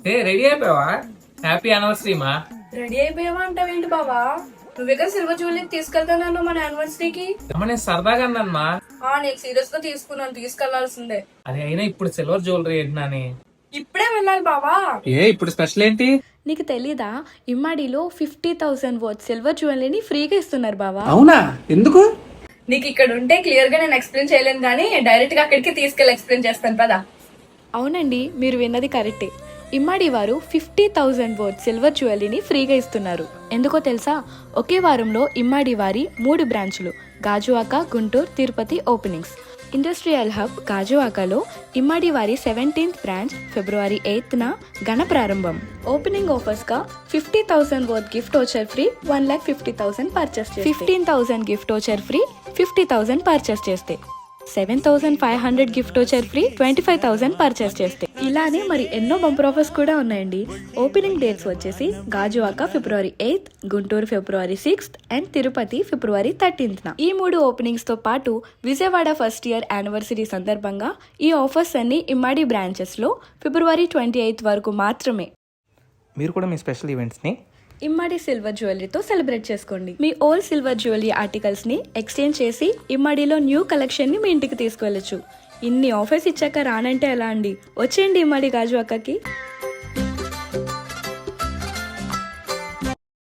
Ready అయిపోయావా? Happy anniversary మా. Ready అయిపోయావా అంటావేంటి బావా? నువ్వే కదా సిల్వర్ జ్యువెలరీ తీసుకెళ్తాను మన యానివర్సరీకి. అమ్మ నేను సరదాగా అన్నానమ్మా. నేను సీరియస్ గా తీసుకెళ్లాల్సిందే. అది అయినా ఇప్పుడు సిల్వర్ జ్యువెలరీ ఏంటని? ఇప్పుడే వెళ్ళాలి బావా. ఇప్పుడు స్పెషల్ ఏంటి? నీకు తెలీదా, ఇమ్మాడిలో 50,000 వర్త్ సిల్వర్ జ్యువెలరీని ఫ్రీగా ఇస్తున్నారు బావా. అవునా? ఎందుకు? నీకు ఇక్కడ ఉంటే క్లియర్ గా నేను ఎక్స్ప్లెయిన్ చేయలేను కానీ డైరెక్ట్ గా అక్కడికి తీసుకెళ్లి ఎక్స్ప్లెయిన్ చేస్తాను పదా. అవునండి, మీరు విన్నది కరెక్టే. ఇమ్మాడి వారు 50,000 వర్త్ సిల్వర్ జ్యువెలరీని ఫ్రీగా ఇస్తున్నారు. ఎందుకో తెలుసా? ఒకే వారంలో ఇమ్మాడి వారి 3 బ్రాంచులు Gajuwaka, Guntur, Tirupati openings. Industrial hub గాజువాకలో ఇమ్మాడి వారి 17th బ్రాంచ్ ఫిబ్రవరి 8న ఘన ప్రారంభం. ఓపెనింగ్ ఆఫర్స్ గా 50,000 worth gift voucher free, 1,50,000 purchase చేస్తే 15,000 గిఫ్ట్ వోచర్ ఫ్రీ, 50,000 పర్చేస్ చేస్తే 7,500 గిఫ్ట్ వోచర్ ఫ్రీ, 25,000 పర్చేస్ చేస్తే. ఇలానే మరి ఎన్నో బంపర్ ఆఫర్స్ కూడా ఉన్నాయండి. ఓపెనింగ్ డేట్స్ వచ్చేసి గాజువాక ఫిబ్రవరి 8th, Guntur February 6th and Tirupati February 13th. ఈ 3 ఓపెనింగ్స్ తో పాటు విజయవాడ ఫస్ట్ ఇయర్ యానివర్సరీ సందర్భంగా ఈ ఆఫర్స్ అన్ని ఇమ్మాడి బ్రాంచెస్ లో ఫిబ్రవరి 28th వరకు మాత్రమే. మీరు కూడా మీ స్పెషల్ ఈవెంట్స్ని ఇమ్మాడి సిల్వర్ జ్యువెలరీతో సెలబ్రేట్ చేసుకోండి. మీ ఓల్డ్ సిల్వర్ జ్యువెలరీ ఆర్టికల్స్ ని ఎక్స్చేంజ్ చేసి ఇమ్మాడిలో న్యూ కలెక్షన్ ని మీ ఇంటికి తీసుకువెళ్ళచ్చు. ఇన్ని ఆఫర్స్ ఇచ్చాక రానంటే ఎలా అండి? వచ్చేయండి ఇమ్మాడి గాజువాకకి.